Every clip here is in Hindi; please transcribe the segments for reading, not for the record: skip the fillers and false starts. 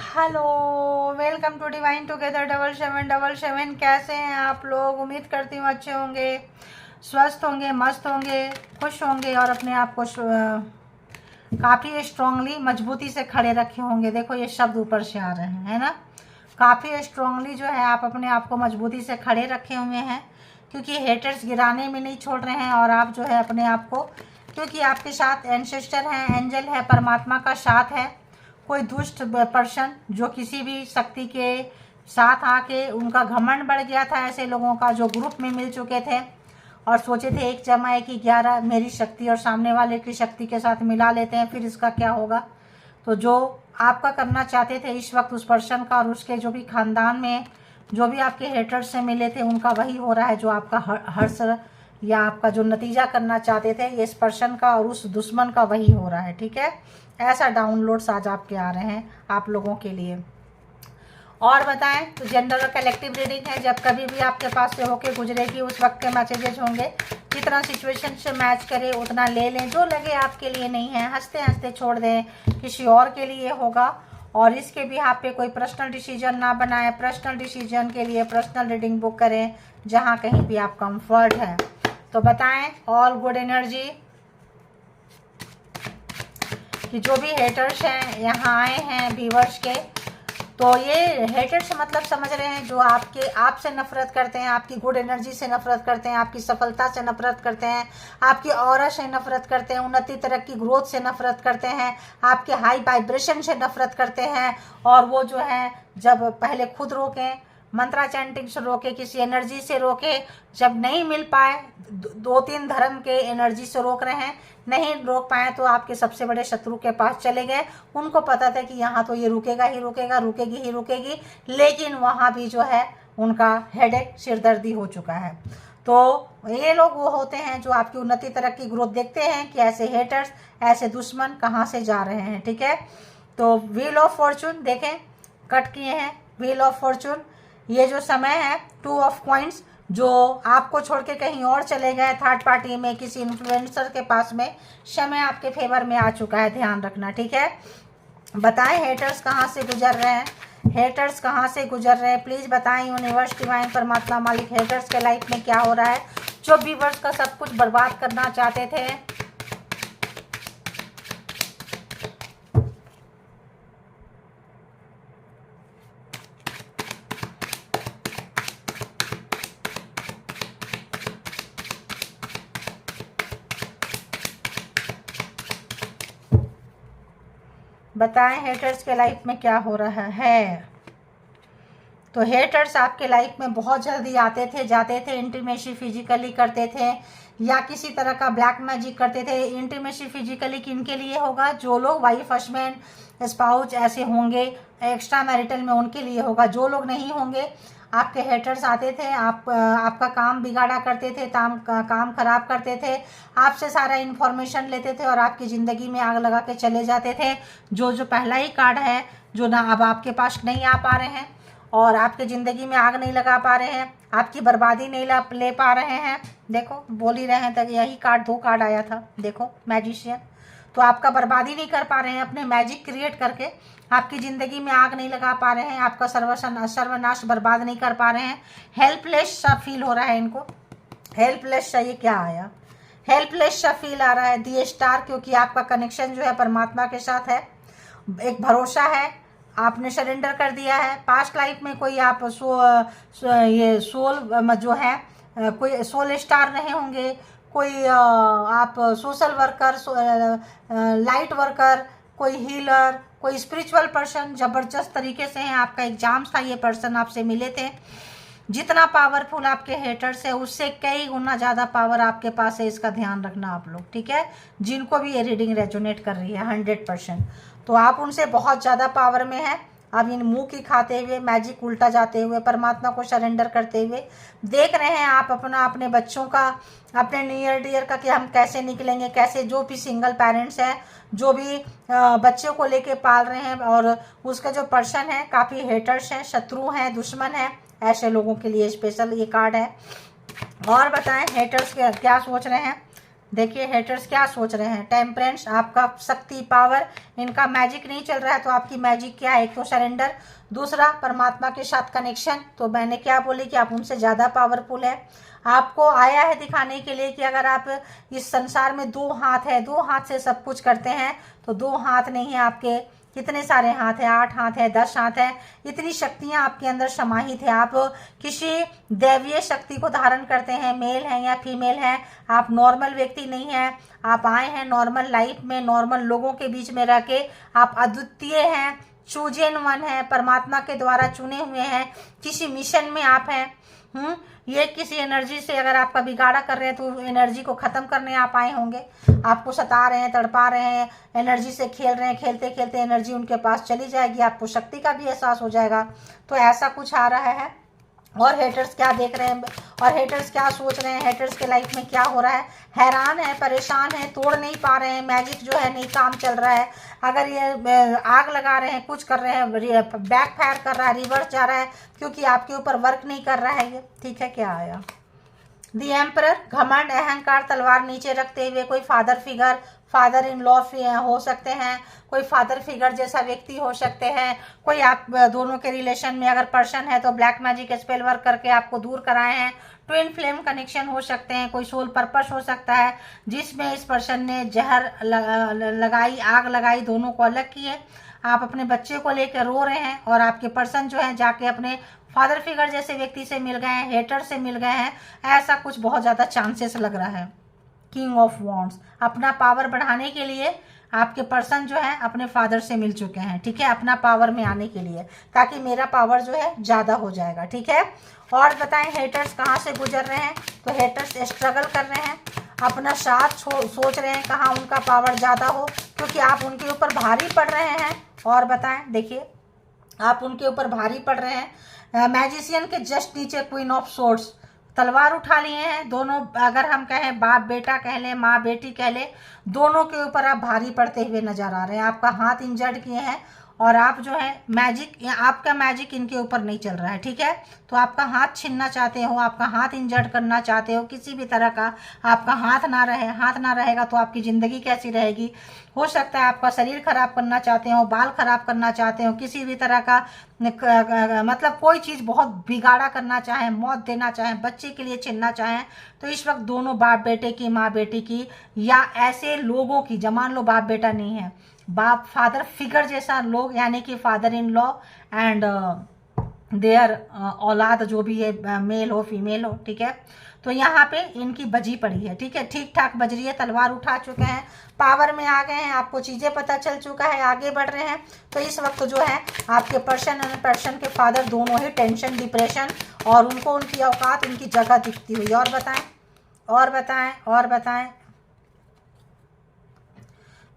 Hello, welcome to divine together 7777। कैसे हैं आप लोग? उम्मीद करती हूँ अच्छे होंगे, स्वस्थ होंगे, मस्त होंगे, खुश होंगे और अपने आप को काफ़ी स्ट्रांगली मजबूती से खड़े रखे होंगे। देखो ये शब्द ऊपर से आ रहे हैं, है ना। काफ़ी स्ट्रांगली जो है आप अपने आप को मजबूती से खड़े रखे हुए हैं, क्योंकि हेटर्स गिराने में नहीं छोड़ रहे हैं। और आप जो है अपने आप को, क्योंकि आपके साथ एंसेस्टर हैं, एंजल है, परमात्मा का साथ है। कोई दुष्ट पर्सन जो किसी भी शक्ति के साथ आके उनका घमंड बढ़ गया था, ऐसे लोगों का जो ग्रुप में मिल चुके थे और सोचे थे 1+1=11 मेरी शक्ति और सामने वाले की शक्ति के साथ मिला लेते हैं, फिर इसका क्या होगा। तो जो आपका करना चाहते थे इस वक्त उस पर्सन का और उसके जो भी खानदान में जो भी आपके हेटर्स से मिले थे उनका वही हो रहा है। जो आपका हर्ष या आपका जो नतीजा करना चाहते थे इस पर्सन का और उस दुश्मन का वही हो रहा है। ठीक है, ऐसा डाउनलोड्स आज आपके आ रहे हैं आप लोगों के लिए। और बताएं तो जनरल और कलेक्टिव रीडिंग है, जब कभी भी आपके पास से होके गुजरेगी उस वक्त के मैसेजेस होंगे। जितना सिचुएशन से मैच करे उतना ले लें, जो लगे आपके लिए नहीं है हंसते हंसते छोड़ दें, किसी और के लिए होगा। और इसके भी आप पे कोई पर्सनल डिसीजन ना बनाएं। पर्सनल डिसीजन के लिए पर्सनल रीडिंग बुक करें जहां कहीं भी आप कंफर्ट है। तो बताएं ऑल गुड एनर्जी कि जो भी हेटर्स हैं यहाँ आए हैं व्यूअर्स के, तो ये हेटर्स मतलब समझ रहे हैं जो आपसे नफरत करते हैं, आपकी गुड एनर्जी से नफरत करते हैं, आपकी सफलता से नफरत करते हैं, आपकी ऑरा से नफरत करते हैं, उन्नति तरक्की ग्रोथ से नफरत करते हैं, आपके हाई वाइब्रेशन से नफरत करते हैं। और वो जो है जब पहले खुद रोकें, मंत्रा चैंटिंग से रोके, किसी एनर्जी से रोके, जब नहीं मिल पाए 2-3 धर्म के एनर्जी से रोक रहे हैं, नहीं रोक पाए तो आपके सबसे बड़े शत्रु के पास चले गए। उनको पता था कि यहाँ तो ये रुकेगा ही रुकेगा, रुकेगी ही रुकेगी, लेकिन वहाँ भी जो है उनका हेडेक, सिरदर्दी हो चुका है। तो ये लोग वो होते हैं जो आपकी उन्नति तरक्की ग्रोथ देखते हैं कि ऐसे हेटर्स, ऐसे दुश्मन कहाँ से जा रहे हैं। ठीक है, तो व्हील ऑफ फॉर्चून देखें कट किए हैं। व्हील ऑफ फॉर्चून ये जो समय है 2 ऑफ कॉइंस, जो आपको छोड़ के कहीं और चले गए थर्ड पार्टी में, किसी इन्फ्लुएंसर के पास में, समय आपके फेवर में आ चुका है, ध्यान रखना। ठीक है, बताएं हेटर्स कहाँ से गुजर रहे हैं, हेटर्स कहाँ से गुजर रहे हैं, प्लीज़ बताएं यूनिवर्स डिवाइन परमात्मा मालिक, हेटर्स के लाइफ में क्या हो रहा है जो व्यूअर्स का सब कुछ बर्बाद करना चाहते थे। बताएं हेटर्स के लाइफ में क्या हो रहा है। तो हेटर्स आपके लाइफ में बहुत जल्दी आते थे, जाते थे, इंटीमेसी फिजिकली करते थे या किसी तरह का ब्लैक मैजिक करते थे। इंटीमेसी फिजिकली किनके लिए होगा? जो लोग वाइफ हस्बैंड स्पाउस ऐसे होंगे एक्स्ट्रा मैरिटल में, उनके लिए होगा। जो लोग नहीं होंगे, आपके हेटर्स आते थे, आपका काम बिगाड़ा करते थे, काम खराब करते थे, आपसे सारा इन्फॉर्मेशन लेते थे और आपकी ज़िंदगी में आग लगा के चले जाते थे। जो पहला ही कार्ड है जो ना अब आपके पास नहीं आ पा रहे हैं और आपके ज़िंदगी में आग नहीं लगा पा रहे हैं, आपकी बर्बादी नहीं ले पा रहे हैं। देखो बोल ही रहे हैं तक यही कार्ड, 2 कार्ड आया था, देखो मैजिशियन। तो आपका बर्बादी नहीं कर पा रहे हैं, अपने मैजिक क्रिएट करके आपकी ज़िंदगी में आग नहीं लगा पा रहे हैं, आपका सर्वनाश बर्बाद नहीं कर पा रहे हैं। हेल्पलेस सा फील हो रहा है इनको। हेल्पलेस सा, ये क्या आया? हेल्पलेस सा फील आ रहा है दी स्टार, क्योंकि आपका कनेक्शन जो है परमात्मा के साथ है, एक भरोसा है, आपने सरेंडर कर दिया है। पास्ट लाइफ में कोई आप ये सोल जो है कोई सोल स्टार रहे होंगे, कोई आप सोशल वर्कर, लाइट वर्कर, कोई हीलर, कोई स्पिरिचुअल पर्सन, ज़बरदस्त तरीके से हैं। आपका एग्जाम था, ये पर्सन आपसे मिले थे। जितना पावरफुल आपके हेटर्स है उससे कई गुना ज़्यादा पावर आपके पास है, इसका ध्यान रखना आप लोग। ठीक है, जिनको भी ये रीडिंग रेजोनेट कर रही है 100%, तो आप उनसे बहुत ज़्यादा पावर में है। अब इन मुंह की खाते हुए, मैजिक उल्टा जाते हुए, परमात्मा को सरेंडर करते हुए देख रहे हैं आप अपने बच्चों का, अपने नियर डियर का कि हम कैसे निकलेंगे, कैसे। जो भी सिंगल पेरेंट्स है, जो भी बच्चों को लेके पाल रहे हैं और उसका जो पर्सन है काफ़ी हेटर्स हैं, शत्रु हैं, दुश्मन है, ऐसे लोगों के लिए स्पेशल ये कार्ड है। और बताएं हेटर्स क्या सोच रहे हैं। देखिए हेटर्स क्या सोच रहे हैं। टेम्परेंस, आपका शक्ति, पावर, इनका मैजिक नहीं चल रहा है, तो आपकी मैजिक क्या है? एक तो सरेंडर, दूसरा परमात्मा के साथ कनेक्शन। तो मैंने क्या बोली कि आप उनसे ज़्यादा पावरफुल है। आपको आया है दिखाने के लिए कि अगर आप इस संसार में 2 हाथ है, 2 हाथ से सब कुछ करते हैं, तो 2 हाथ नहीं है आपके, कितने सारे हाथ हैं? 8 हाथ है, 10 हाथ है। इतनी शक्तियां आपके अंदर समाहित है। आप किसी दैवीय शक्ति को धारण करते हैं, मेल हैं या फीमेल हैं। आप नॉर्मल व्यक्ति नहीं हैं। आप आए हैं नॉर्मल लाइफ में, नॉर्मल लोगों के बीच में रह के। आप अद्वितीय हैं, चूजन वन है, परमात्मा के द्वारा चुने हुए हैं। किसी मिशन में आप हैं। ये किसी एनर्जी से अगर आपका बिगाड़ा कर रहे हैं, तो एनर्जी को ख़त्म करने आप आए होंगे। आपको सता रहे हैं, तड़पा रहे हैं, एनर्जी से खेल रहे हैं। खेलते खेलते एनर्जी उनके पास चली जाएगी, आपको शक्ति का भी एहसास हो जाएगा। तो ऐसा कुछ आ रहा है। और हेटर्स क्या देख रहे हैं और हेटर्स क्या सोच रहे हैं, हेटर्स के लाइफ में क्या हो रहा है? हैरान है, परेशान है, तोड़ नहीं पा रहे हैं। मैजिक जो है नहीं काम चल रहा है। अगर ये आग लगा रहे हैं, कुछ कर रहे हैं, बैक फायर कर रहा है, रिवर्स जा रहा है, क्योंकि आपके ऊपर वर्क नहीं कर रहा है ये। ठीक है, क्या आया? दी एम्परर, घमंड, अहंकार, तलवार नीचे रखते हुए। कोई father figure, father in law हो सकते हैं, कोई फादर फिगर जैसा व्यक्ति हो सकते हैं। कोई आप दोनों के रिलेशन में अगर पर्सन है तो ब्लैक मैजिक स्पेल वर्क करके आपको दूर कराए हैं। ट्विन फ्लेम कनेक्शन हो सकते हैं। कोई सोल पर्पस हो सकता है जिसमें इस पर्सन ने जहर लगाई, आग लगाई, दोनों को अलग किए। आप अपने बच्चे को लेकर रो रहे हैं और आपके पर्सन जो है जाके अपने फादर फिगर जैसे व्यक्ति से मिल गए हैं, हेटर से मिल गए हैं। ऐसा कुछ बहुत ज़्यादा चांसेस लग रहा है। किंग ऑफ वॉन्ड्स, अपना पावर बढ़ाने के लिए आपके पर्सन जो है अपने फादर से मिल चुके हैं। ठीक है, अपना पावर में आने के लिए, ताकि मेरा पावर जो है ज़्यादा हो जाएगा। ठीक है, और बताएं हेटर्स कहाँ से गुजर रहे हैं? तो हेटर्स स्ट्रगल कर रहे हैं, अपना साथ सोच रहे हैं कहाँ उनका पावर ज़्यादा हो, क्योंकि आप उनके ऊपर भारी पड़ रहे हैं। और बताएं, देखिए आप उनके ऊपर भारी पड़ रहे हैं। मैजिशियन के जस्ट नीचे क्वीन ऑफ सोर्ड्स, तलवार उठा लिए हैं दोनों। अगर हम कहें बाप बेटा कह लें, माँ बेटी कह लें, दोनों के ऊपर आप भारी पड़ते हुए नजर आ रहे हैं। आपका हाथ इंजर्ड किए हैं और आप जो है मैजिक, आपका मैजिक इनके ऊपर नहीं चल रहा है। ठीक है, तो आपका हाथ छीनना चाहते हो, आपका हाथ इंजर्ड करना चाहते हो, किसी भी तरह का आपका हाथ ना रहे। हाथ ना रहेगा तो आपकी ज़िंदगी कैसी रहेगी? हो सकता है आपका शरीर खराब करना चाहते हो, बाल खराब करना चाहते हो, किसी भी तरह का मतलब कोई चीज़ बहुत बिगाड़ा करना चाहें, मौत देना चाहें, बच्चे के लिए छीनना चाहें। तो इस वक्त दोनों बाप बेटे की, माँ बेटी की, या ऐसे लोगों की, जमान लो बाप बेटा नहीं है, बाप फादर फिगर जैसा लोग, यानी कि father in law and their औलाद जो भी है, मेल हो फीमेल हो। ठीक है, तो यहाँ पे इनकी बजी पड़ी है। ठीक है, ठीक ठाक बज रही है, तलवार उठा चुके हैं, पावर में आ गए हैं, आपको चीज़ें पता चल चुका है, आगे बढ़ रहे हैं। तो इस वक्त जो है आपके पर्सन और पर्सन के फादर दोनों ही टेंशन, डिप्रेशन, और उनको उनकी औकात, उनकी जगह दिखती हुई। और बताएं, और बताएं, और बताएं।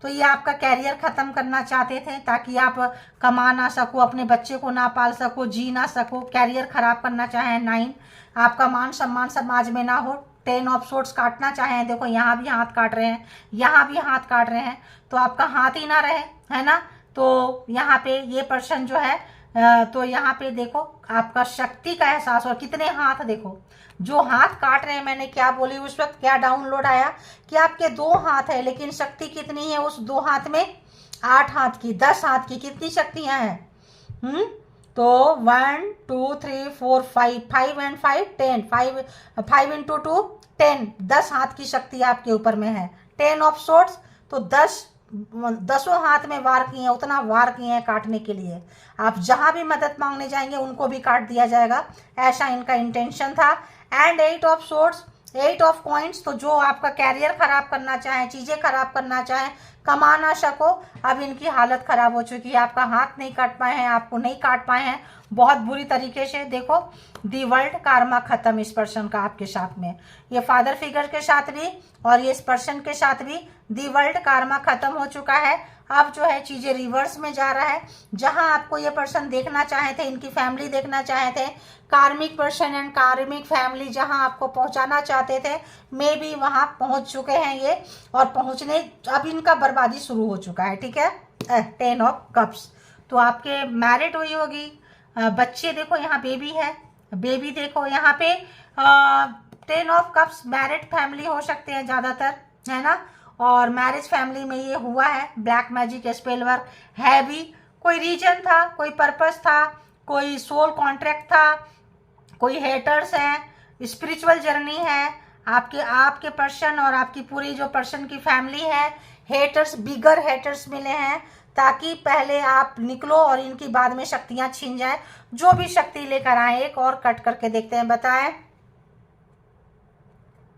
तो ये आपका कैरियर ख़त्म करना चाहते थे ताकि आप कमा ना सको, अपने बच्चे को ना पाल सको, जी ना सको, कैरियर ख़राब करना चाहें। 9, आपका मान सम्मान समाज में ना हो। 10 ऑफ सोर्ड्स काटना चाहें, देखो यहाँ भी हाथ काट रहे हैं, यहाँ भी हाथ काट रहे हैं, तो आपका हाथ ही ना रहे, है ना। तो यहाँ पे ये पर्सन जो है तो यहाँ पे देखो आपका शक्ति का एहसास, और कितने हाथ देखो, जो हाथ काट रहे हैं। मैंने क्या बोली उस वक्त, क्या डाउनलोड आया कि आपके 2 हाथ है, लेकिन शक्ति कितनी है उस 2 हाथ में? 8 हाथ की, 10 हाथ की, कितनी शक्तियां हैं? तो 1 2 3 4 5, 5 एंड 5 10, 5 इंटू 2 10, 10 हाथ की शक्ति आपके ऊपर में है। 10 ऑफ सोर्ड्स, तो 10 हाथ में वार किए हैं, उतना वार किए हैं काटने के लिए। आप जहां भी मदद मांगने जाएंगे उनको भी काट दिया जाएगा, ऐसा इनका इंटेंशन था। And 8 of swords, 8 of coins, तो जो आपका कैरियर खराब करना चाहें, चीज़ें खराब करना चाहें, कमा ना सको, अब इनकी हालत खराब हो चुकी है। आपका हाथ नहीं काट पाए हैं, आपको नहीं काट पाए हैं बहुत बुरी तरीके से। देखो दी वर्ल्ड, कार्मा खत्म इस पर्सन का आपके साथ में, ये फादर फिगर के साथ भी और ये इस पर्सन के साथ भी दी वर्ल्ड, कार्मा खत्म हो चुका है। अब जो है चीज़ें रिवर्स में जा रहा है। जहां आपको ये पर्सन देखना चाहे थे, इनकी फैमिली देखना चाहे थे, कार्मिक पर्सन एंड कार्मिक फैमिली जहां आपको पहुंचाना चाहते थे, मे बी वहां पहुंच चुके हैं ये, और पहुंचने अब इनका बर्बादी शुरू हो चुका है। ठीक है, 10 ऑफ कप्स, तो आपके मैरिड हुई होगी, बच्चे देखो यहाँ बेबी है, बेबी देखो यहाँ पे 10 ऑफ कप्स, मैरिड फैमिली हो सकते हैं ज़्यादातर। है ना। और मैरिज फैमिली में ये हुआ है, ब्लैक मैजिक स्पेल वर्क है भी। कोई रीजन था, कोई पर्पस था, कोई सोल कॉन्ट्रैक्ट था, कोई हेटर्स हैं, स्पिरिचुअल जर्नी है आपके पर्सन और आपकी पूरी जो पर्सन की फैमिली है। हेटर्स, बिगर हेटर्स मिले हैं, ताकि पहले आप निकलो और इनकी बाद में शक्तियां छीन जाए। जो भी शक्ति लेकर आए, एक और कट करके देखते हैं, बताएं।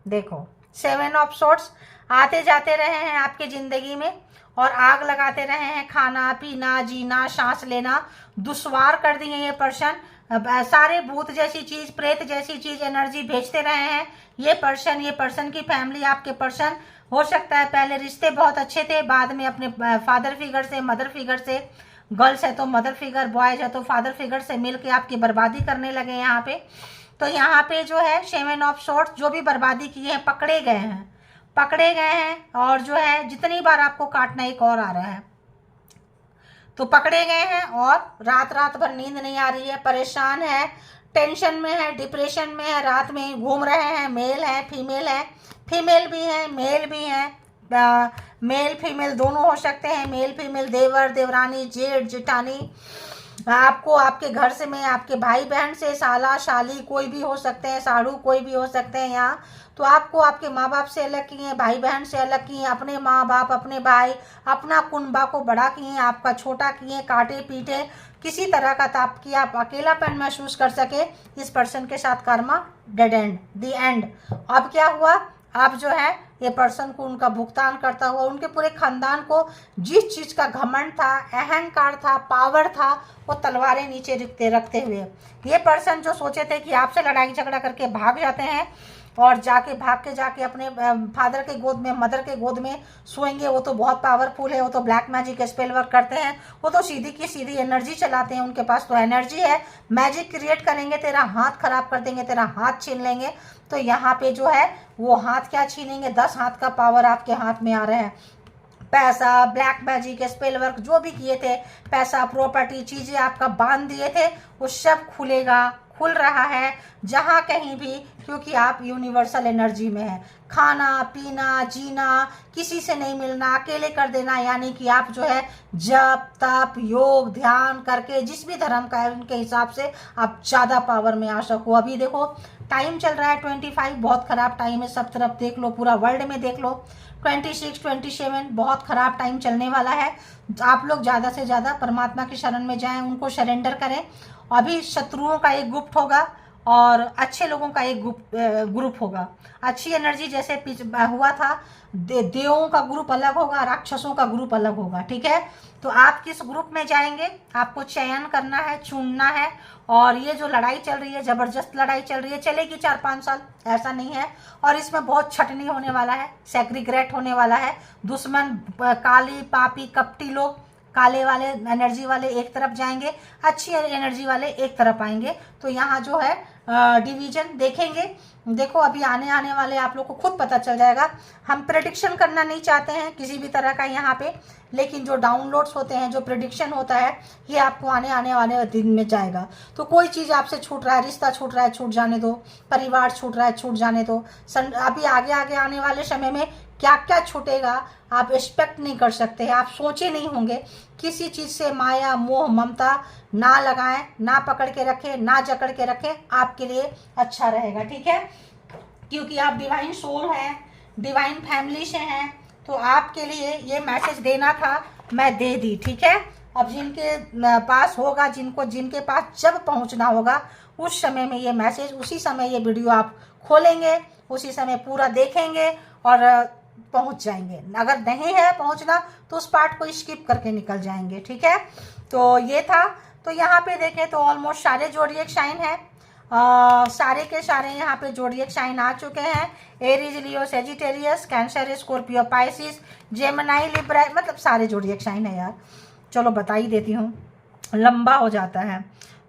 देखो 7 ऑफ सोर्ट्स आते जाते रहे हैं आपके जिंदगी में और आग लगाते रहे हैं, खाना पीना जीना सांस लेना दुश्वार कर दिए ये पर्सन। सारे भूत जैसी चीज, प्रेत जैसी चीज, एनर्जी भेजते रहे हैं ये पर्सन की फैमिली। आपके पर्सन हो सकता है पहले रिश्ते बहुत अच्छे थे, बाद में अपने फादर फिगर से, मदर फिगर से, गर्ल्स है तो मदर फिगर, बॉयज है तो फादर फिगर से मिलके आपकी बर्बादी करने लगे यहाँ पे। तो यहाँ पे जो है 7 ऑफ सोर्ट्स, जो भी बर्बादी की है पकड़े गए हैं और जो है जितनी बार आपको काटना, एक और आ रहा है, तो पकड़े गए हैं और रात भर नींद नहीं आ रही है, परेशान है, टेंशन में है, डिप्रेशन में है, रात में घूम रहे हैं। मेल है, फीमेल है, फीमेल भी है, मेल भी है, मेल फीमेल दोनों हो सकते हैं, मेल फीमेल, देवर देवरानी, जेठ जेठानी, आपको आपके घर से में, आपके भाई बहन से, साला शाली कोई भी हो सकते हैं, साड़ू कोई भी हो सकते हैं यहाँ। तो आपको आपके माँ बाप से अलग किए, भाई बहन से अलग किए, अपने माँ बाप, अपने भाई, अपना कुनबा को बड़ा किए, आपका छोटा किए, काटे पीटे, किसी तरह का ताप किया, आप अकेलापन महसूस कर सके। इस पर्सन के साथ Karma dead and, the and. अब क्या हुआ, अब जो है ये पर्सन को उनका भुगतान करता हुआ, उनके पूरे खानदान को जिस चीज का घमंड था, अहंकार था, पावर था, वो तलवारें नीचे रखते हुए ये पर्सन जो सोचे थे कि आपसे लड़ाई झगड़ा करके भाग जाते हैं और भाग के जाके अपने फादर के गोद में, मदर के गोद में सोएंगे, वो तो बहुत पावरफुल है, वो तो ब्लैक मैजिक स्पेल वर्क करते हैं, वो तो सीधी की सीधी एनर्जी चलाते हैं, उनके पास तो एनर्जी है, मैजिक क्रिएट करेंगे, तेरा हाथ खराब कर देंगे, तेरा हाथ छीन लेंगे। तो यहाँ पे जो है वो हाथ क्या छीनेंगे, 10 हाथ का पावर आपके हाथ में आ रहा है। पैसा, ब्लैक मैजिक स्पेल वर्क जो भी किए थे, पैसा, प्रॉपर्टी, चीजें आपका बांध दिए थे, वो सब खुल रहा है जहां कहीं भी, क्योंकि आप यूनिवर्सल एनर्जी में है। खाना पीना जीना, किसी से नहीं मिलना, अकेले कर देना, यानी कि आप जो है जप तप योग ध्यान करके, जिस भी धर्म का है उनके हिसाब से आप ज़्यादा पावर में आ सको। अभी देखो टाइम चल रहा है 25, बहुत खराब टाइम है, सब तरफ देख लो, पूरा वर्ल्ड में देख लो। 26 27 बहुत खराब टाइम चलने वाला है। आप लोग ज़्यादा से ज़्यादा परमात्मा की शरण में जाएं, उनको सरेंडर करें। अभी शत्रुओं का एक गुप्त होगा और अच्छे लोगों का एक ग्रुप होगा। अच्छी एनर्जी जैसे हुआ था, देवों का ग्रुप अलग होगा, राक्षसों का ग्रुप अलग होगा, ठीक है। तो आप किस ग्रुप में जाएंगे, आपको चयन करना है, चुनना है। और ये जो लड़ाई चल रही है, जबरदस्त लड़ाई चल रही है, चलेगी 4-5 साल, ऐसा नहीं है। और इसमें बहुत छटनी होने वाला है, सेक्रिग्रेट होने वाला है। दुश्मन काली पापी कपटी लोग, काले वाले एनर्जी वाले एक तरफ जाएंगे, अच्छी एनर्जी वाले एक तरफ आएंगे। तो यहाँ जो है डिवीजन देखेंगे। देखो अभी आने वाले आप लोग को खुद पता चल जाएगा। हम प्रेडिक्शन करना नहीं चाहते हैं किसी भी तरह का यहाँ पे, लेकिन जो डाउनलोड्स होते हैं, जो प्रेडिक्शन होता है, ये आपको आने वाले दिन में जाएगा। तो कोई चीज़ आपसे छूट रहा है, रिश्ता छूट रहा है, छूट जाने दो, परिवार छूट रहा है, छूट जाने दो। अभी आगे आने वाले समय में क्या क्या छूटेगा आप एक्सपेक्ट नहीं कर सकते हैं, आप सोचे नहीं होंगे। किसी चीज़ से माया मोह ममता ना लगाएं, ना पकड़ के रखें, ना जकड़ के रखें, आपके लिए अच्छा रहेगा, ठीक है। क्योंकि आप डिवाइन सोल हैं, डिवाइन फैमिली से हैं, तो आपके लिए ये मैसेज देना था, मैं दे दी, ठीक है। अब जिनके पास होगा, जिनके पास जब पहुंचना होगा उस समय में ये मैसेज, उसी समय ये वीडियो आप खोलेंगे, उसी समय पूरा देखेंगे और पहुंच जाएंगे। अगर नहीं है पहुंचना तो उस पार्ट को स्किप करके निकल जाएंगे, ठीक है। तो ये था। तो यहाँ पे देखें तो ऑलमोस्ट सारे जोडिएक साइन है, सारे के सारे यहाँ पे जोडिएक साइन आ चुके हैं। Aries Leo Sagittarius cancer Scorpio Pisces Gemini Libra, मतलब सारे जोडिएक साइन है यार। चलो बता ही देती हूँ, लंबा हो जाता है।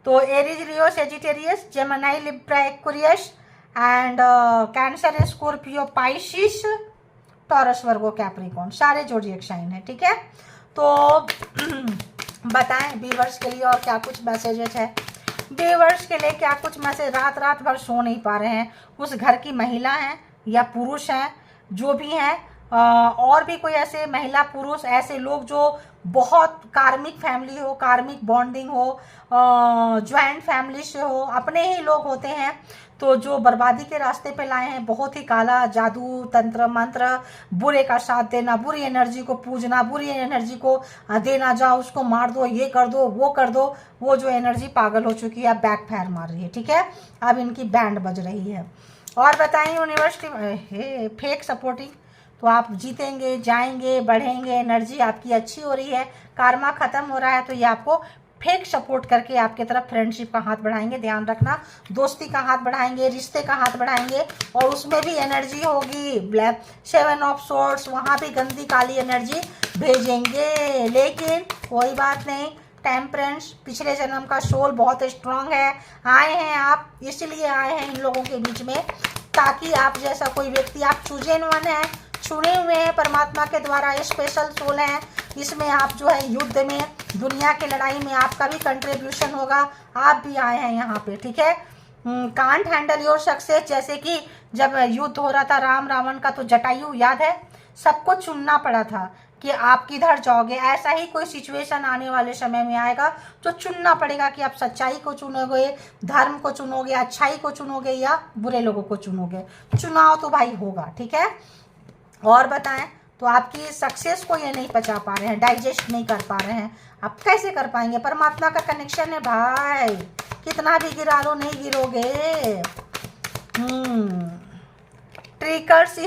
तो Aries Leo Sagittarius Gemini Libra Aquarius and cancer Scorpio Pisces Taurus Virgo Capricorn, सारे जोडिएक साइन है, ठीक है। तो बताएं व्यूअर्स के लिए और क्या कुछ मैसेजेस है। व्यूअर्स के लिए क्या कुछ मैसेज, रात भर सो नहीं पा रहे हैं, उस घर की महिला हैं या पुरुष हैं जो भी हैं, और भी कोई ऐसे महिला पुरुष ऐसे लोग जो बहुत कार्मिक फैमिली हो, कार्मिक बॉन्डिंग हो, ज्वाइंट फैमिली से हो, अपने ही लोग होते हैं, तो जो बर्बादी के रास्ते पे लाए हैं, बहुत ही काला जादू तंत्र मंत्र, बुरे का साथ देना, बुरी एनर्जी को पूजना, बुरी एनर्जी को देना, जाओ उसको मार दो, ये कर दो, वो कर दो, वो जो एनर्जी पागल हो चुकी है, बैक फायर मार रही है। ठीक है, अब इनकी बैंड बज रही है। और बताएं यूनिवर्सिटी फेक सपोर्टिंग, तो आप जीतेंगे, जाएंगे, बढ़ेंगे, एनर्जी आपकी अच्छी हो रही है, कार्मा खत्म हो रहा है, तो ये आपको फेक सपोर्ट करके आपके तरफ फ्रेंडशिप का हाथ बढ़ाएंगे। ध्यान रखना, दोस्ती का हाथ बढ़ाएंगे, रिश्ते का हाथ बढ़ाएंगे, और उसमें भी एनर्जी होगी ब्लैक 7 ऑफ सोर्ड्स, वहाँ भी गंदी काली एनर्जी भेजेंगे। लेकिन कोई बात नहीं, टेम्परेंस, पिछले जन्म का सोल बहुत स्ट्रांग है, आए हैं आप, इसलिए आए हैं इन लोगों के बीच में, ताकि आप जैसा कोई व्यक्ति, आप चूजन वन है, चुने हुए हैं परमात्मा के द्वारा, स्पेशल सोल हैं, इसमें आप जो है युद्ध में, दुनिया की लड़ाई में आपका भी कंट्रीब्यूशन होगा, आप भी आए हैं यहाँ पे। ठीक है, कांट हैंडल योर सक्सेस, जैसे कि जब युद्ध हो रहा था राम रावण का, तो जटायु याद है, सबको चुनना पड़ा था कि आप किधर जाओगे। ऐसा ही कोई सिचुएशन आने वाले समय में आएगा जो चुनना पड़ेगा कि आप सच्चाई को चुनोगे, धर्म को चुनोगे, अच्छाई को चुनोगे, या बुरे लोगों को चुनोगे। चुनाव तो भाई होगा। ठीक है, और बताएं, तो आपकी सक्सेस को ये नहीं पचा पा रहे हैं, डाइजेस्ट नहीं कर पा रहे हैं, आप कैसे कर पाएंगे? परमात्मा का कनेक्शन है भाई, कितना भी गिरा लो नहीं गिरोगे। ट्रिकर्स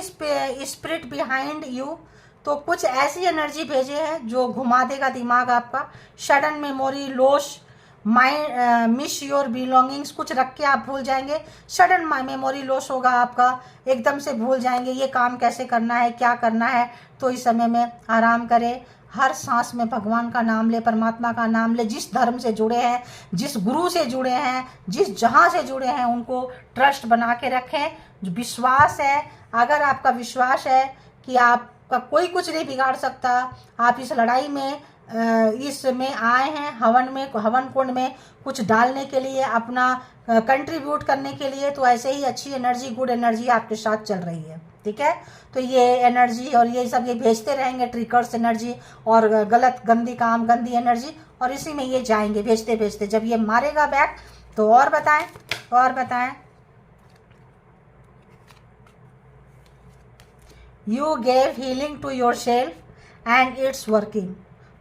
स्पिरिट बिहाइंड यू, तो कुछ ऐसी एनर्जी भेजे हैं जो घुमा देगा दिमाग आपका। Sudden memory loss, mind miss your belongings, कुछ रख के आप भूल जाएंगे, सडन मेमोरी लॉस होगा आपका, एकदम से भूल जाएंगे ये काम कैसे करना है, क्या करना है। तो इस समय में आराम करें, हर सांस में भगवान का नाम ले, परमात्मा का नाम ले, जिस धर्म से जुड़े हैं, जिस गुरु से जुड़े हैं, जिस जहाँ से जुड़े हैं, उनको ट्रस्ट बना के रखें। जो विश्वास है, अगर आपका विश्वास है कि आपका कोई कुछ नहीं बिगाड़ सकता, आप इस लड़ाई में इसमें आए हैं, हवन कुंड में कुछ डालने के लिए, अपना कंट्रीब्यूट करने के लिए, तो ऐसे ही अच्छी एनर्जी, गुड एनर्जी आपके साथ चल रही है। ठीक है, तो ये एनर्जी और ये सब ये भेजते रहेंगे, ट्रिकर्स एनर्जी और गलत गंदी काम, गंदी एनर्जी, और इसी में ये जाएंगे भेजते भेजते, जब ये मारेगा बैक। तो और बताएं, और बताएं, you gave healing to yourself and it's working,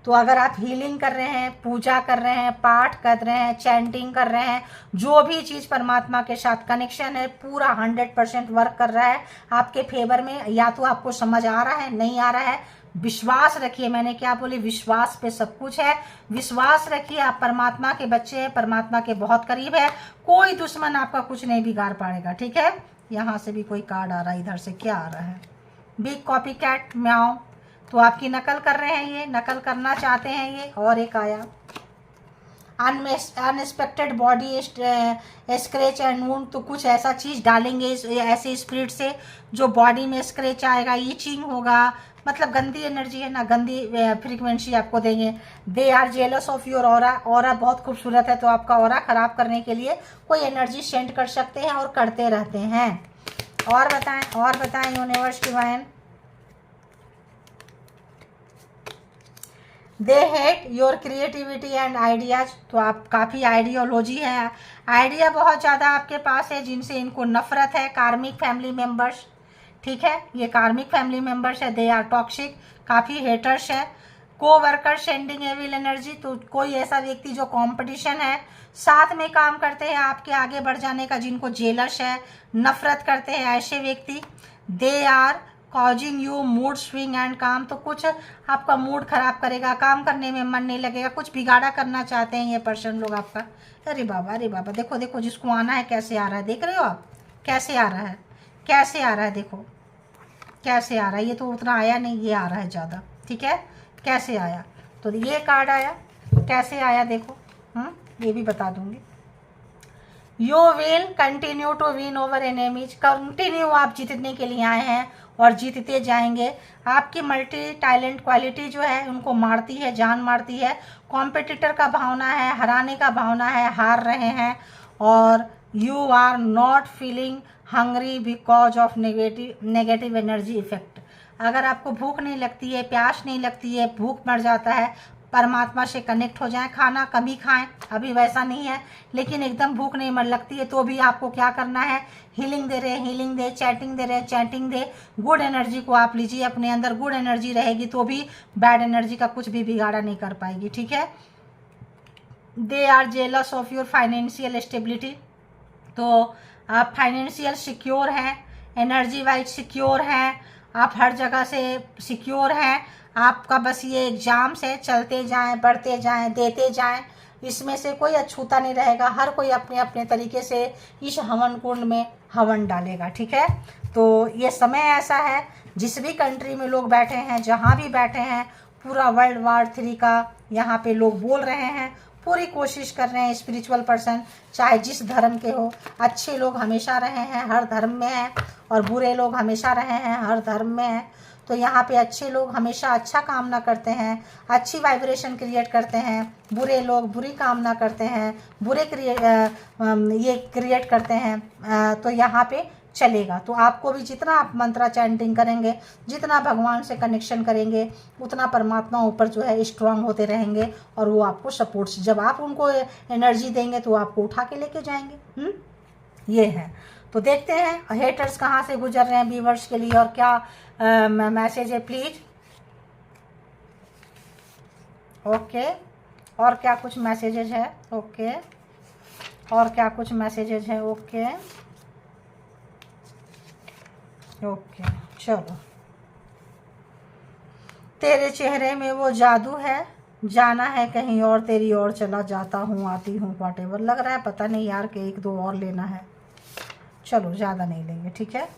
तो अगर आप हीलिंग कर रहे हैं, पूजा कर रहे हैं, पाठ कर रहे हैं, चैंटिंग कर रहे हैं, जो भी चीज़ परमात्मा के साथ कनेक्शन है, पूरा 100% वर्क कर रहा है आपके फेवर में। या तो आपको समझ आ रहा है, नहीं आ रहा है, विश्वास रखिए, मैंने क्या बोली, विश्वास पे सब कुछ है। विश्वास रखिए, आप परमात्मा के बच्चे हैं, परमात्मा के बहुत करीब है, कोई दुश्मन आपका कुछ नहीं बिगाड़ पाएगा। ठीक है, यहाँ से भी कोई कार्ड आ रहा है, इधर से क्या आ रहा है, बिग कॉपी कैट म्याओ, तो आपकी नकल कर रहे हैं, ये नकल करना चाहते हैं ये। और एक आया unexpected body scratch and wound, तो कुछ ऐसा चीज़ डालेंगे ऐसे स्पिरिट से जो बॉडी में स्क्रैच आएगा, ईचिंग होगा, मतलब गंदी एनर्जी है ना, गंदी फ्रीक्वेंसी आपको देंगे। They are jealous of your aura, aura बहुत खूबसूरत है, तो आपका ऑरा खराब करने के लिए कोई एनर्जी सेंड कर सकते हैं और करते रहते हैं। और बताएं, और बताएं universe divine, they hate your creativity and ideas, तो आप काफ़ी आइडियोलॉजी है, आइडिया बहुत ज़्यादा आपके पास है, जिनसे इनको नफरत है। कार्मिक फैमिली मेंबर्स, ठीक है, ये कार्मिक फैमिली मेंबर्स है, दे आर टॉक्सिक, काफ़ी हेटर्स है। को वर्कर सेंडिंग एविल एनर्जी, तो कोई ऐसा व्यक्ति जो कंपटीशन है, साथ में काम करते हैं आपके आगे बढ़ जाने का, जिनको जेलस है, नफरत करते हैं ऐसे व्यक्ति। They are causing you mood swing and calm, तो कुछ आपका मूड खराब करेगा, काम करने में मन नहीं लगेगा, कुछ बिगाड़ा करना चाहते हैं ये पर्सन लोग आपका। अरे बाबा, देखो देखो, जिसको आना है कैसे आ रहा है, देख रहे हो आप कैसे आ रहा है, कैसे आ रहा है, देखो कैसे आ रहा है, ये तो उतना आया नहीं, ये आ रहा है ज़्यादा। ठीक है, कैसे आया, तो ये कार्ड आया, कैसे आया देखो, ये भी बता दूंगी। You will continue to win over enemies, continue आप जीतने के लिए आए हैं और जीतते जाएंगे। आपकी मल्टी टैलेंट क्वालिटी जो है उनको मारती है, जान मारती है। कॉम्पिटिटर का भावना है, हराने का भावना है, हार रहे हैं। और you are not feeling hungry because of negative energy effect, अगर आपको भूख नहीं लगती है, प्यास नहीं लगती है, भूख मर जाता है, परमात्मा से कनेक्ट हो जाएं, खाना कम ही खाएं, अभी वैसा नहीं है, लेकिन एकदम भूख नहीं मर लगती है तो भी आपको क्या करना है, हीलिंग दे रहे हैं हीलिंग दे, चैटिंग दे रहे हैं चैटिंग दे, गुड एनर्जी को आप लीजिए अपने अंदर। गुड एनर्जी रहेगी तो भी बैड एनर्जी का कुछ भी बिगाड़ा नहीं कर पाएगी, ठीक है। They are jealous of your financial stability, तो आप फाइनेंशियल सिक्योर हैं, एनर्जी वाइज सिक्योर हैं, आप हर जगह से सिक्योर हैं। आपका बस ये एग्जाम्स है, चलते जाएं, बढ़ते जाएं, देते जाएं, इसमें से कोई अछूता नहीं रहेगा। हर कोई अपने अपने तरीके से इस हवन कुंड में हवन डालेगा, ठीक है। तो ये समय ऐसा है, जिस भी कंट्री में लोग बैठे हैं, जहाँ भी बैठे हैं, पूरा वर्ल्ड वार 3 का यहाँ पे लोग बोल रहे हैं, पूरी कोशिश कर रहे हैं। स्पिरिचुअल पर्सन चाहे जिस धर्म के हो, अच्छे लोग हमेशा रहे हैं, हर धर्म में हैं, और बुरे लोग हमेशा रहे हैं, हर धर्म में हैं। तो यहाँ पे अच्छे लोग हमेशा अच्छा कामना करते हैं, अच्छी वाइब्रेशन क्रिएट करते हैं, बुरे लोग बुरी कामना करते हैं, बुरे ये क्रिएट करते हैं। तो यहाँ पे चलेगा। तो आपको भी जितना आप मंत्रा चैंटिंग करेंगे, जितना भगवान से कनेक्शन करेंगे, उतना परमात्मा ऊपर जो है स्ट्रांग होते रहेंगे, और वो आपको सपोर्ट, जब आप उनको एनर्जी देंगे तो आपको उठा के लेके जाएंगे। ये है। तो देखते हैं हेटर्स कहाँ से गुजर रहे हैं व्यूवर्स के लिए, और क्या मैसेज है प्लीज। ओके, और क्या कुछ मैसेजेज है। ओके, और क्या कुछ मैसेजेज है। ओके ओके, चलो। तेरे चेहरे में वो जादू है, जाना है कहीं और, तेरी ओर चला जाता हूँ, आती हूँ, व्हाटएवर लग रहा है। पता नहीं यार कि 1-2 और लेना है। चलो ज़्यादा नहीं लेंगे, ठीक है।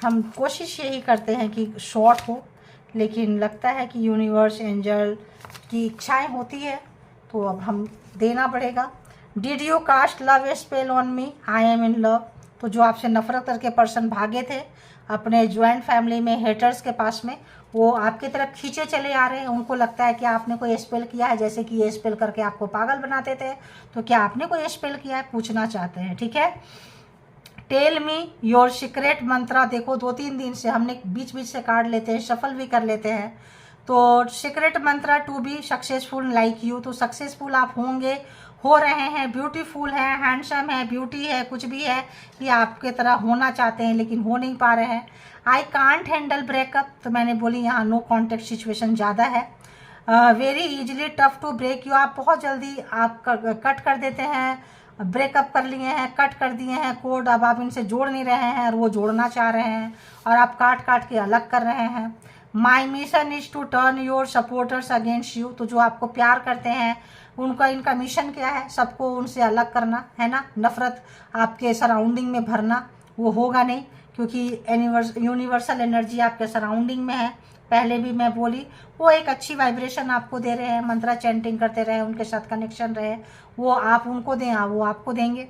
हम कोशिश यही करते हैं कि शॉर्ट हो, लेकिन लगता है कि यूनिवर्स एंजल की इच्छाएं होती है, तो अब हम देना पड़ेगा। Did you cast love spell on me, I am in love. तो जो आपसे नफरत करके पर्सन भागे थे अपने ज्वाइंट फैमिली में, हेटर्स के पास में, वो आपकी तरफ खींचे चले आ रहे हैं। उनको लगता है कि आपने कोई स्पेल किया है, जैसे कि ये स्पेल करके आपको पागल बनाते थे। तो क्या आपने कोई स्पेल किया है, पूछना चाहते हैं, ठीक है। टेल मी योर सीक्रेट मंत्रा। देखो 2-3 दिन से हमने बीच बीच से काट लेते हैं, शफल भी कर लेते हैं। तो secret mantra to be successful like you. तो सक्सेसफुल आप होंगे, हो रहे हैं, ब्यूटीफुल है, हैंडसम है, ब्यूटी है, कुछ भी है, ये आपके तरह होना चाहते हैं लेकिन हो नहीं पा रहे हैं। I can't handle breakup. तो मैंने बोली यहाँ नो कॉन्टेक्ट सिचुएशन ज़्यादा है। Very easily tough to break you. आप बहुत जल्दी आप कट कर देते हैं, ब्रेकअप कर लिए हैं, कट कर दिए हैं कोड, अब आप इनसे जोड़ नहीं रहे हैं और वो जोड़ना चाह रहे हैं, और आप काट काट के अलग कर रहे हैं। My mission is to turn your supporters against you. तो जो आपको प्यार करते हैं उनका, इनका मिशन क्या है, सबको उनसे अलग करना है ना, नफरत आपके सराउंडिंग में भरना। वो होगा नहीं, क्योंकि यूनिवर्सल एनर्जी आपके सराउंडिंग में है। पहले भी मैं बोली, वो एक अच्छी वाइब्रेशन आपको दे रहे हैं, मंत्रा चैंटिंग करते रहे, उनके साथ कनेक्शन रहे, वो आप उनको दें, वो आपको देंगे।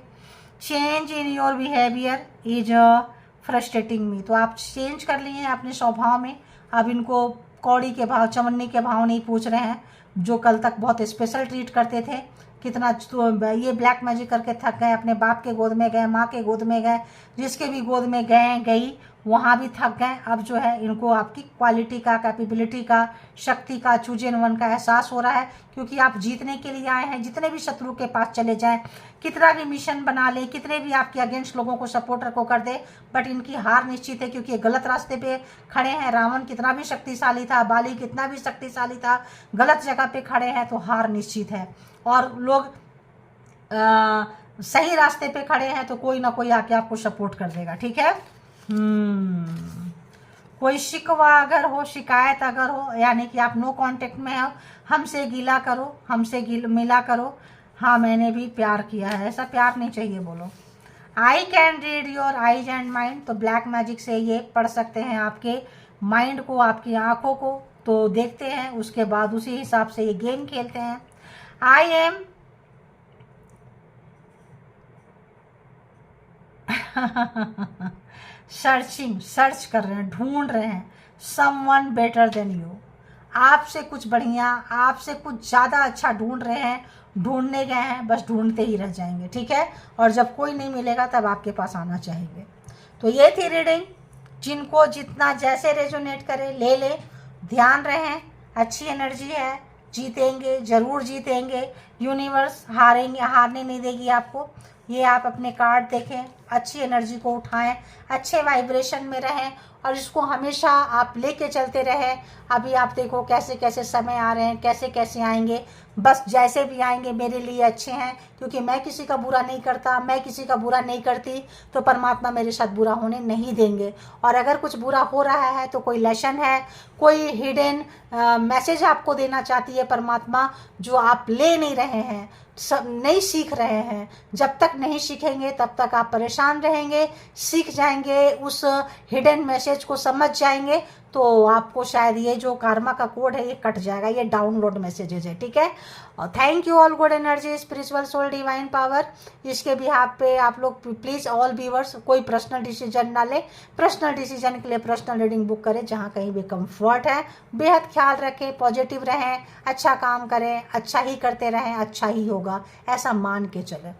Change in your behaviour is frustrating me. तो आप चेंज कर लिए हैं अपने स्वभाव में, अब इनको कौड़ी के भाव, चवन्नी के भाव नहीं पूछ रहे हैं। जो कल तक बहुत स्पेशल ट्रीट करते थे, कितना तो ये ब्लैक मैजिक करके थक गए, अपने बाप के गोद में गए, माँ के गोद में गए, जिसके भी गोद में गए गई वहाँ भी थक गए। अब जो है इनको आपकी क्वालिटी का, कैपेबिलिटी का, शक्ति का, चूजन वन का एहसास हो रहा है, क्योंकि आप जीतने के लिए आए हैं। जितने भी शत्रु के पास चले जाएं, कितना भी मिशन बना ले, कितने भी आपके अगेंस्ट लोगों को सपोर्टर को कर दे, बट इनकी हार निश्चित है, क्योंकि ये गलत रास्ते पे खड़े हैं। रावण कितना भी शक्तिशाली था, बाली कितना भी शक्तिशाली था, गलत जगह पे खड़े हैं, तो हार निश्चित है। और लोग सही रास्ते पे खड़े हैं तो कोई ना कोई आके आपको सपोर्ट कर देगा, ठीक है। कोई शिकवा अगर हो, शिकायत अगर हो, यानी कि आप नो कांटेक्ट में हो, हमसे गिला करो, हमसे मिला करो, हाँ मैंने भी प्यार किया है, ऐसा प्यार नहीं चाहिए बोलो। I can read your eyes and mind. तो ब्लैक मैजिक से ये पढ़ सकते हैं आपके माइंड को, आपकी आंखों को। तो देखते हैं, उसके बाद उसी हिसाब से ये गेम खेलते हैं। आई एम सर्च कर रहे हैं, ढूंढ रहे हैं समवन बेटर देन यू। आपसे कुछ बढ़िया, आपसे कुछ ज़्यादा अच्छा ढूंढ रहे हैं, ढूंढने गए हैं, बस ढूंढते ही रह जाएंगे, ठीक है। और जब कोई नहीं मिलेगा तब आपके पास आना चाहिए। तो ये थी रीडिंग। जिनको जितना जैसे रेजोनेट करे ले ले। ध्यान रहे, अच्छी एनर्जी है, जीतेंगे, ज़रूर जीतेंगे। यूनिवर्स हारने नहीं देगी आपको। ये आप अपने कार्ड देखें, अच्छी एनर्जी को उठाएं, अच्छे वाइब्रेशन में रहें और इसको हमेशा आप लेके चलते रहें। अभी आप देखो कैसे कैसे समय आ रहे हैं, कैसे कैसे आएंगे, बस जैसे भी आएंगे मेरे लिए अच्छे हैं, क्योंकि मैं किसी का बुरा नहीं करता, मैं किसी का बुरा नहीं करती, तो परमात्मा मेरे साथ बुरा होने नहीं देंगे। और अगर कुछ बुरा हो रहा है तो कोई लेसन है, कोई हिडन मैसेज आपको देना चाहती है परमात्मा, जो आप ले नहीं रहे हैं, सब नहीं सीख रहे हैं। जब तक नहीं सीखेंगे तब तक आप परेशान रहेंगे। सीख जाएंगे, उस हिडन मैसेज को समझ जाएंगे, तो आपको शायद ये जो कार्मा का कोड है ये कट जाएगा। ये डाउनलोड मैसेजेज है, ठीक है। और thank you all good energy, spiritual soul, divine power. इसके बिहाफ पे आप लोग प्लीज़ ऑल व्यूअर्स कोई पर्सनल डिसीजन ना ले। पर्सनल डिसीजन के लिए पर्सनल रीडिंग बुक करें जहाँ कहीं भी कंफर्ट है। बेहद ख्याल रखें, पॉजिटिव रहें, अच्छा काम करें, अच्छा ही करते रहें, अच्छा ही होगा, ऐसा मान के चलें।